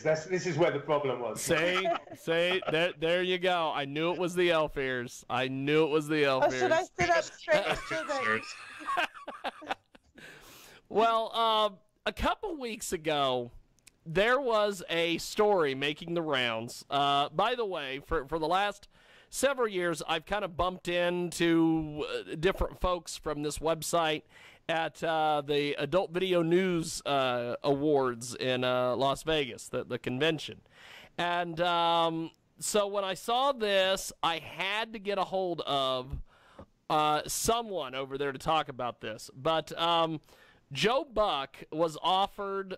This is where the problem was. Say, there you go. I knew it was the elf ears. I knew it was the elf ears. Should I sit up straight so that... Well, a couple weeks ago, there was a story making the rounds. By the way, for the last several years, I've kind of bumped into different folks from this website at the Adult Video News Awards in Las Vegas, the convention. And so when I saw this, I had to get a hold of someone over there to talk about this. But Joe Buck was offered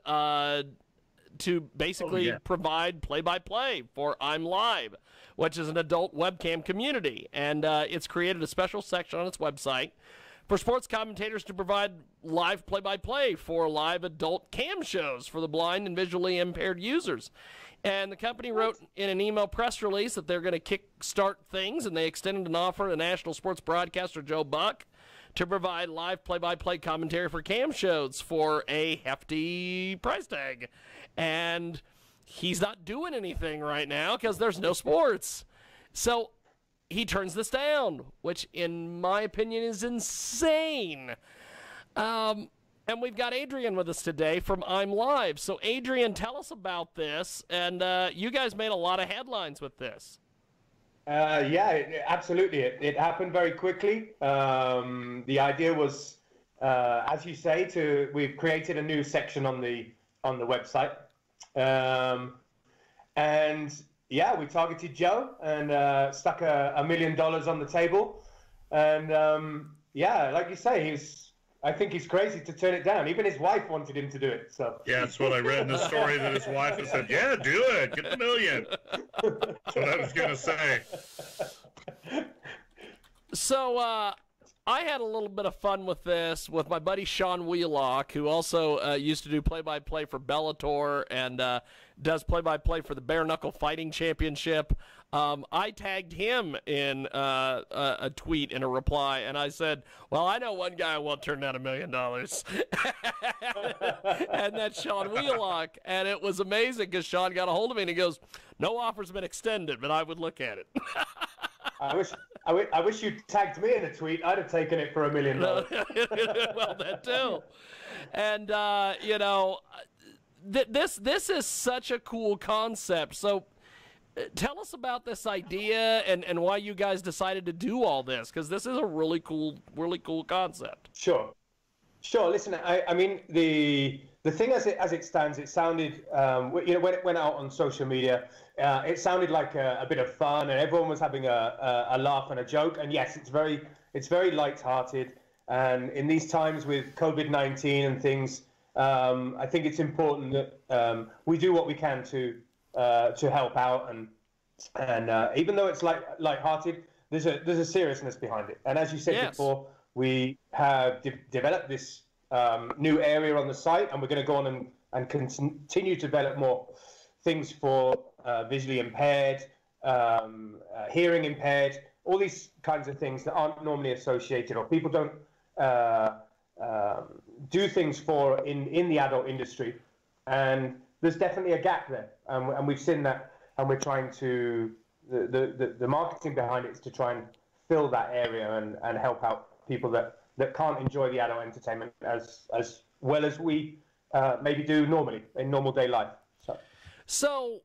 to basically provide play-by-play for I'm Live, which is an adult webcam community. And it's created a special section on its website for sports commentators to provide live play-by-play for live adult cam shows for the blind and visually impaired users. And the company wrote in an email press release that they're going to kick-start things, and they extended an offer to national sports broadcaster Joe Buck to provide live play-by-play commentary for cam shows for a hefty price tag. And he's not doing anything right now because there's no sports. So he turns this down, which in my opinion is insane. And we've got Adrian with us today from I'm Live. So Adrian, tell us about this. And you guys made a lot of headlines with this. Yeah, absolutely. It happened very quickly. The idea was, as you say, we've created a new section on the website, and yeah, we targeted Joe and stuck $1 million on the table, and yeah, like you say, I think he's crazy to turn it down. Even his wife wanted him to do it. So yeah, that's what I read in the story, that his wife has said, "Yeah, do it, get the $1 million." That's what I was gonna say. So I had a little bit of fun with this with my buddy Sean Wheelock, who also used to do play-by-play for Bellator and does play-by-play for the Bare Knuckle Fighting Championship. I tagged him in a tweet in a reply, and I said, well, I know one guy who won't turn down $1 million. And that's Sean Wheelock. And it was amazing because Sean got a hold of me, and he goes, no offer's been extended, but I would look at it. I wish you tagged me in a tweet. I'd have taken it for $1 million. Well, that too. And you know, this is such a cool concept. So, tell us about this idea and why you guys decided to do all this, because this is a really cool concept. Sure. Listen, I mean the thing as it stands, it sounded, when it went out on social media, it sounded like a bit of fun, and everyone was having a laugh and a joke. And yes, it's very light-hearted. And in these times with COVID-19 and things, I think it's important that we do what we can to help out. And even though it's light-hearted, there's a seriousness behind it. And as you said before, we have developed this new area on the site, and we're going to go on and continue to develop more things for visually impaired, hearing impaired, all these kinds of things that aren't normally associated, or people don't do things for in the adult industry. And there's definitely a gap there, and we've seen that, and we're trying to the marketing behind it is to try and fill that area and help out people that can't enjoy the adult entertainment as well as we maybe do normally in normal day life. So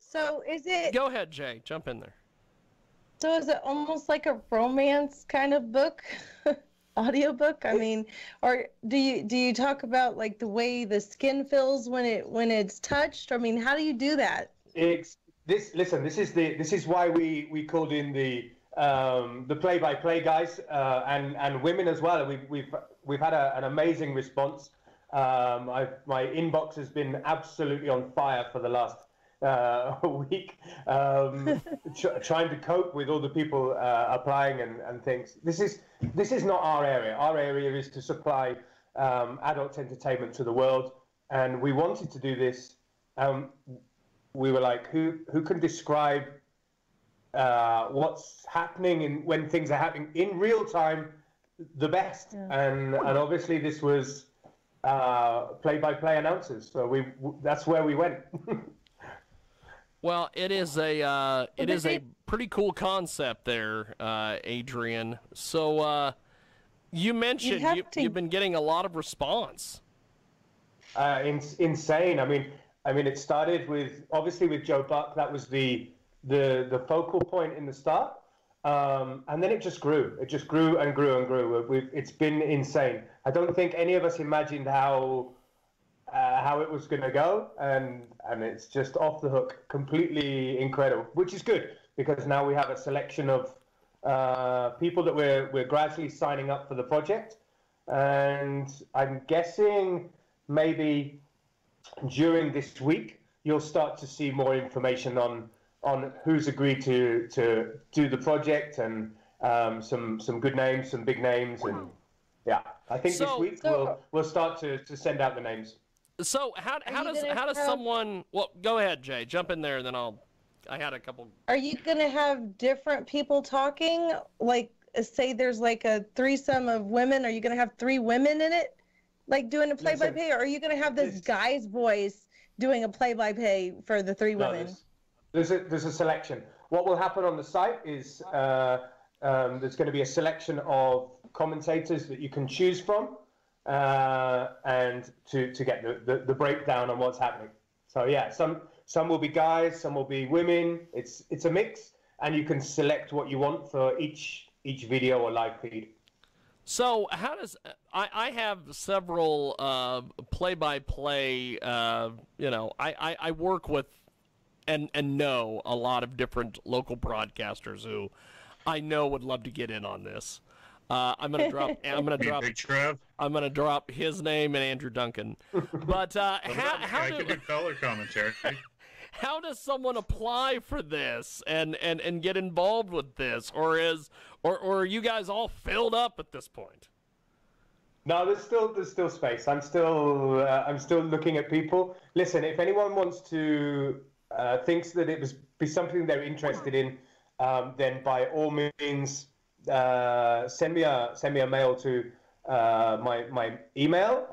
is it? Go ahead, Jay. Jump in there. So is it almost like a romance kind of book, audiobook? I mean, or do you talk about like the way the skin feels when it's touched? I mean, how do you do that? This is why we called in the play-by-play guys and women as well. We've had an amazing response. My inbox has been absolutely on fire for the last week, trying to cope with all the people applying and things. This is not our area. Our area is to supply adult entertainment to the world, and we wanted to do this. We were like, who can describe what's happening when things are happening in real time the best? And obviously this was play-by-play announcers, so that's where we went. Well, it is a pretty cool concept there, Adrian. So you mentioned you've been getting a lot of response. Insane. I mean, it started with Joe Buck. That was the focal point in the start, and then it just grew. It just grew and grew and grew. It's been insane. I don't think any of us imagined how it was going to go, and it's just off the hook, completely incredible, which is good because now we have a selection of people that we're gradually signing up for the project, and I'm guessing maybe during this week you'll start to see more information on who's agreed to do the project and some good names, some big names, and yeah, I think this week we'll start to send out the names. So how does someone? Well, go ahead, Jay. Jump in there, and then I had a couple. Are you gonna have different people talking? Like, say there's like a threesome of women. Are you gonna have 3 women in it, like doing a play-by-play, or are you gonna have this guy's voice doing a play-by-play for the 3 women? There's a selection. What will happen on the site is there's going to be a selection of commentators that you can choose from. And to get the breakdown on what's happening. So yeah, some will be guys, some will be women. It's a mix, and you can select what you want for each video or live feed. So how does I have several play-by-play? I work with and know a lot of different local broadcasters who I know would love to get in on this. I'm gonna drop his name and Andrew Duncan. But I can do color commentary. How does someone apply for this and get involved with this, or are you guys all filled up at this point? No, there's still space. I'm still looking at people. Listen, if anyone wants to thinks that it be something they're interested in, then by all means. Send me a mail to my email,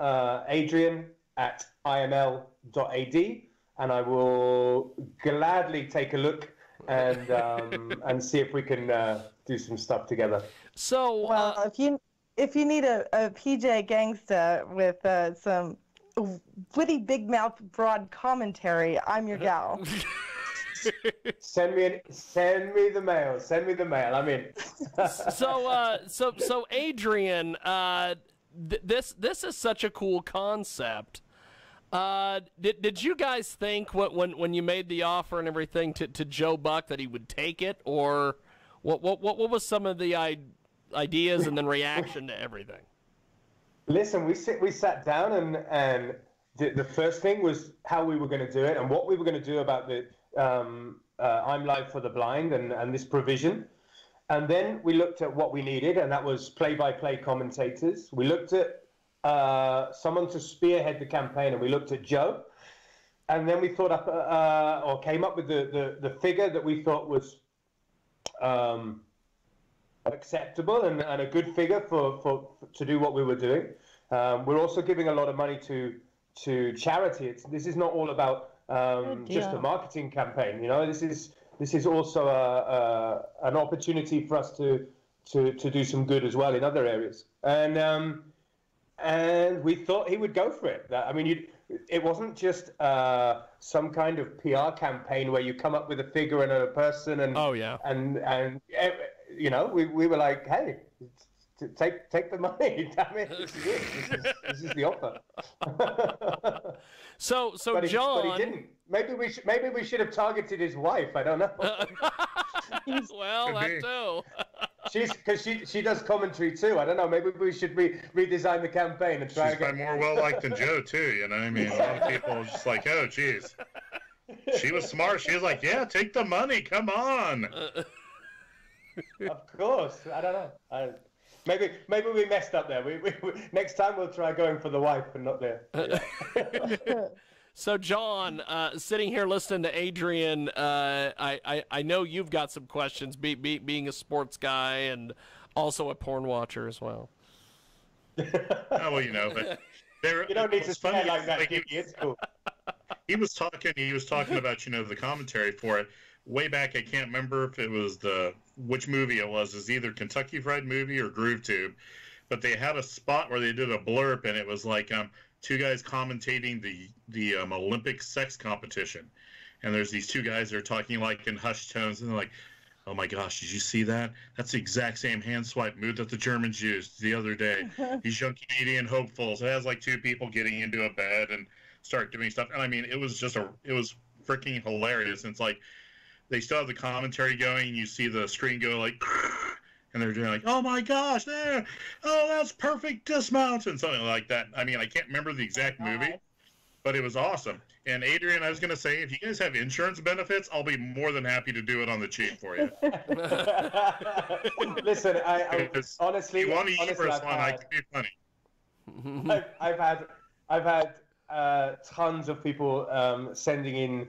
adrian@iml.ad, and I will gladly take a look and see if we can do some stuff together. So, well, if you need a PJ gangsta with some witty big mouth broad commentary, I'm your gal. Send me the mail. Send me the mail. I'm in. So Adrian, this is such a cool concept. Did you guys think when you made the offer and everything to Joe Buck that he would take it, or what was some of the ideas and then reaction to everything? Listen, we sat down and the first thing was how we were going to do it and what we were going to do about the. I'm Live for the Blind and this provision. And then we looked at what we needed, and that was play-by-play commentators. We looked at someone to spearhead the campaign, and we looked at Joe. And then we thought up or came up with the figure that we thought was acceptable and a good figure to do what we were doing. We're also giving a lot of money to charity. This is not all about just a marketing campaign, this is also an opportunity for us to do some good as well in other areas, and we thought he would go for it. I mean, it wasn't just some kind of PR campaign where you come up with a figure and a person and we were like, hey, take the money, damn it, this is it. This is the offer. So but John, but he didn't. Maybe we should have targeted his wife. I don't know. Well, that too. Because she does commentary too. I don't know. Maybe we should redesign the campaign and try. She's by more well liked than Joe too. I mean, a lot of people are just like, oh, geez. She was smart. She was like, yeah, take the money. Come on. Of course. I don't know. Maybe we messed up there. We next time we'll try going for the wife and not there. So John, sitting here listening to Adrian, I know you've got some questions, being a sports guy and also a porn watcher as well. Oh well, but you don't need to say like that. It's cool. He was talking about, the commentary for it way back. I can't remember if it was which movie it was. It's either Kentucky Fried Movie or Groove Tube, but they had a spot where they did a blurb, and it was like two guys commentating the Olympic sex competition, and there's these two guys that are talking like in hushed tones, and they're like, "Oh my gosh, did you see that? That's the exact same hand swipe move that the Germans used the other day." These young Canadian hopefuls. It has like two people getting into a bed and start doing stuff, and I mean, it was freaking hilarious. And it's like they still have the commentary going, and you see the screen go like, and they're doing like, "Oh my gosh, there! Oh, that's perfect dismount," and something like that. I mean, I can't remember the exact movie, but it was awesome. And Adrian, I was going to say, if you guys have insurance benefits, I'll be more than happy to do it on the cheap for you. Listen, I honestly, you want to humorous one, I can be funny. I've had tons of people sending in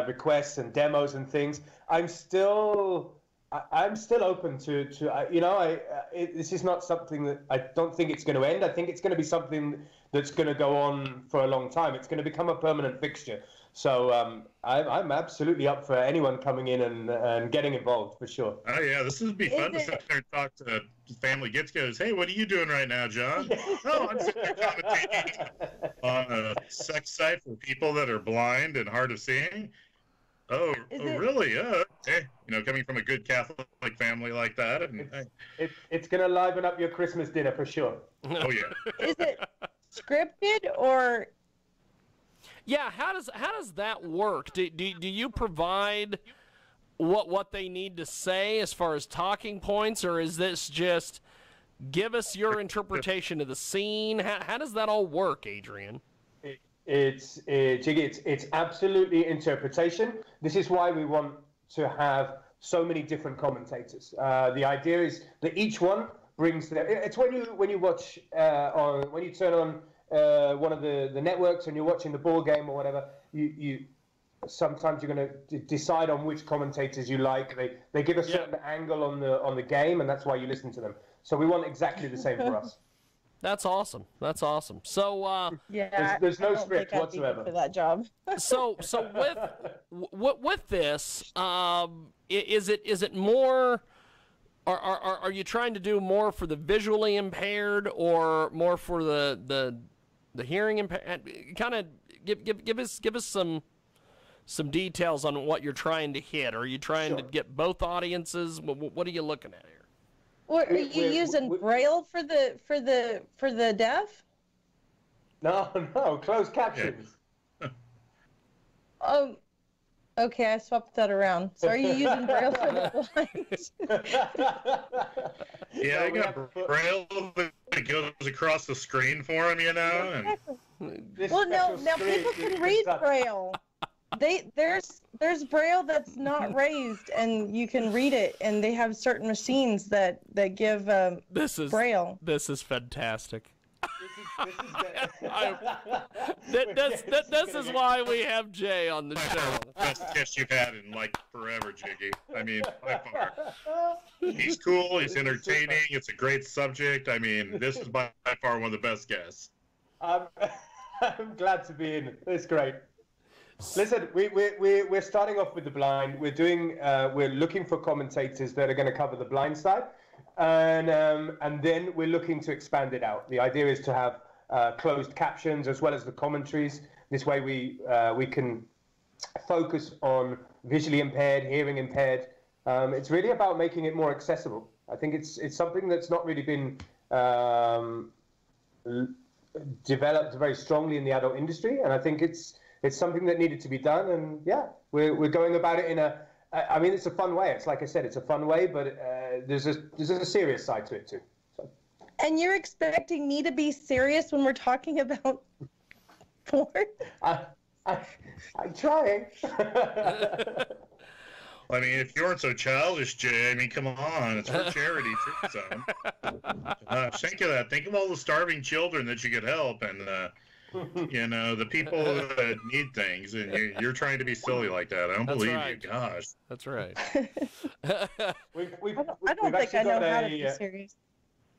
requests and demos and things. I'm still open to this is not something that I don't think it's going to end. I think it's going to be something that's going to go on for a long time. It's going to become a permanent fixture. So I'm absolutely up for anyone coming in and getting involved for sure. Oh yeah, this would be fun to sit there and talk to family get-togethers. Hey, what are you doing right now, John? Oh, I'm sitting there commentating on a sex site for people that are blind and hard of seeing. Oh, really? Oh, okay. Coming from a good Catholic family like that. And, it's going to liven up your Christmas dinner for sure. Oh, yeah. Is it scripted or... Yeah, how does that work? Do you provide what they need to say as far as talking points, or is this just give us your interpretation of the scene? How does that all work, Adrian? Jiggy, it's absolutely interpretation. This is why we want to have so many different commentators. The idea is that each one brings their. It's when you watch when you turn on one of the networks and you're watching the ball game or whatever. You sometimes you're going to decide on which commentators you like. They give a certain angle on the game, and that's why you listen to them. So we want exactly the same for us. That's awesome. That's awesome. So there's no script whatsoever for that job. so with this, is it more? Are you trying to do more for the visually impaired or more for the hearing impaired? Kind of give us some details on what you're trying to hit. Are you trying to get both audiences? What are you looking at here? Or are you using Braille for the deaf? No, closed captions. Okay, I swapped that around. So are you using Braille for the blind? Yeah, I got Braille that goes across the screen for them, And... Well, now people can read Braille. There's Braille that's not raised, and you can read it, and they have certain machines that give Braille. This is fantastic. This is why we have Jay on the show. Best guest you've had in forever, Jiggy. I mean, by far. He's cool. He's entertaining. It's a great subject. I mean, this is by far one of the best guests. I'm glad to be in. It's great. Listen, we're starting off with the blind. We're looking for commentators that are going to cover the blind side, and then we're looking to expand it out. The idea is to have closed captions as well as the commentaries. This way, we can focus on visually impaired, hearing impaired. It's really about making it more accessible. I think it's something that's not really been developed very strongly in the adult industry, and I think it's something that needed to be done, and we're going about it in I mean, it's a fun way. It's like I said, it's a fun way, but there's a serious side to it too. So. And you're expecting me to be serious when we're talking about porn? I'm trying. I mean, if you weren't so childish, Jay, I mean, come on. It's for charity, too, son. Think of that. Think of all the starving children that you could help, and, the people that need things, and you're trying to be silly like that. I don't believe you. Gosh. That's right. I don't think I know how to be serious.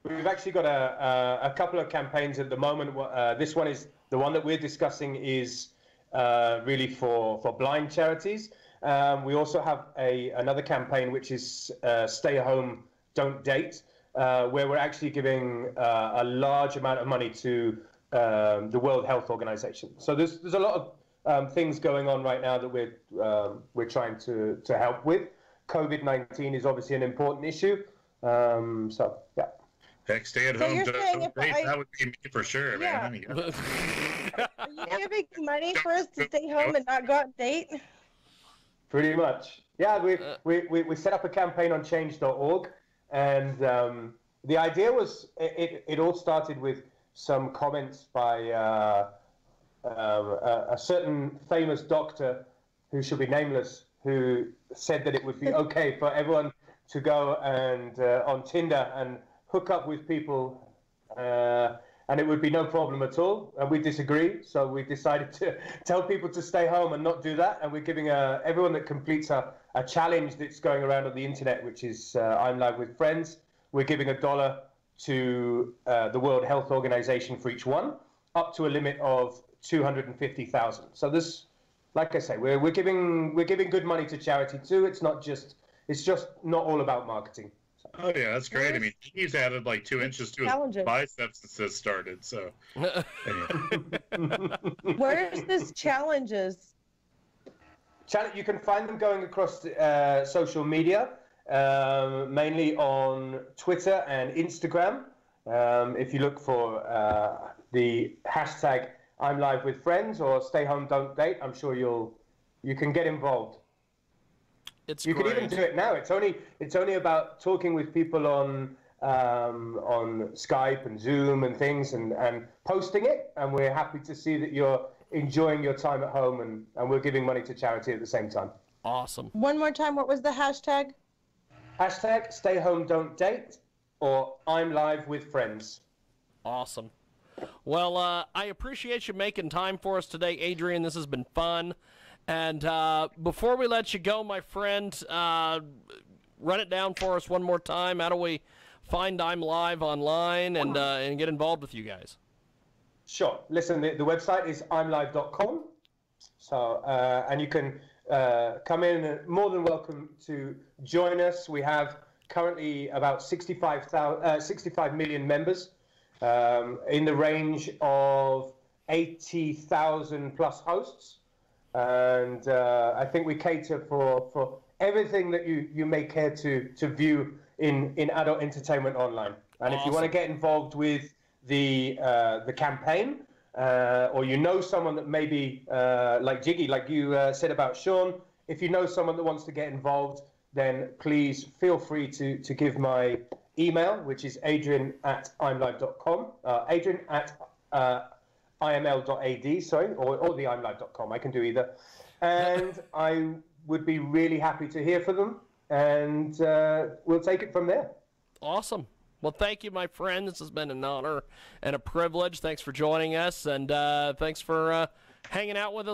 We've actually got a couple of campaigns at the moment. This one is the one that we're discussing is really for blind charities. We also have another campaign, which is Stay Home, Don't Date, where we're actually giving a large amount of money to the World Health Organization. So there's a lot of things going on right now that we're trying to help with. COVID-19 is obviously an important issue. So yeah. Heck, stay at home. That would be me for sure, man. Are you giving money for us to stay home and not go out and date? Pretty much. Yeah, we set up a campaign on change.org, and the idea was it all started with some comments by a certain famous doctor who should be nameless, who said that it would be okay for everyone to go and on Tinder and hook up with people, and it would be no problem at all. And we disagree, so we decided to tell people to stay home and not do that. And we're giving everyone that completes a challenge that's going around on the internet, which is I'm Live with Friends. We're giving $1 to the World Health Organization for each one, up to a limit of 250,000. So this, like I say, we're giving good money to charity too. It's just not all about marketing. Oh yeah, that's great. I mean, he's added like 2 inches to his biceps since this started. So, where's this challenges? You can find them going across social media, mainly on Twitter and Instagram. If you look for the hashtag I'm Live with Friends or Stay Home Don't Date, I'm sure you can get involved. You can even do it now. It's only about talking with people on Skype and Zoom and things, and posting it. And we're happy to see that you're enjoying your time at home, and we're giving money to charity at the same time. Awesome. One more time, what was the hashtag? Hashtag Stay Home Don't Date or I'm Live with Friends. Awesome. Well, I appreciate you making time for us today, Adrian. This has been fun. And before we let you go, my friend, run it down for us one more time. How do we find I'm Live online and get involved with you guys? Sure. Listen, the website is imelive.com. So, and you can come in, and more than welcome to join us. We have currently about 65 million members, in the range of 80,000 plus hosts. And I think we cater for everything that you may care to view in adult entertainment online. And if you want to get involved with the campaign, or you know someone that maybe like Jiggy, like you said about Sean, if you know someone that wants to get involved, then please feel free to give my email, which is adrian@imelive.com, adrian@iml.ad, sorry, or the imelive.com. I can do either. And I would be really happy to hear from them, and we'll take it from there. Awesome. Well, thank you, my friend. This has been an honor and a privilege. Thanks for joining us, and thanks for hanging out with us.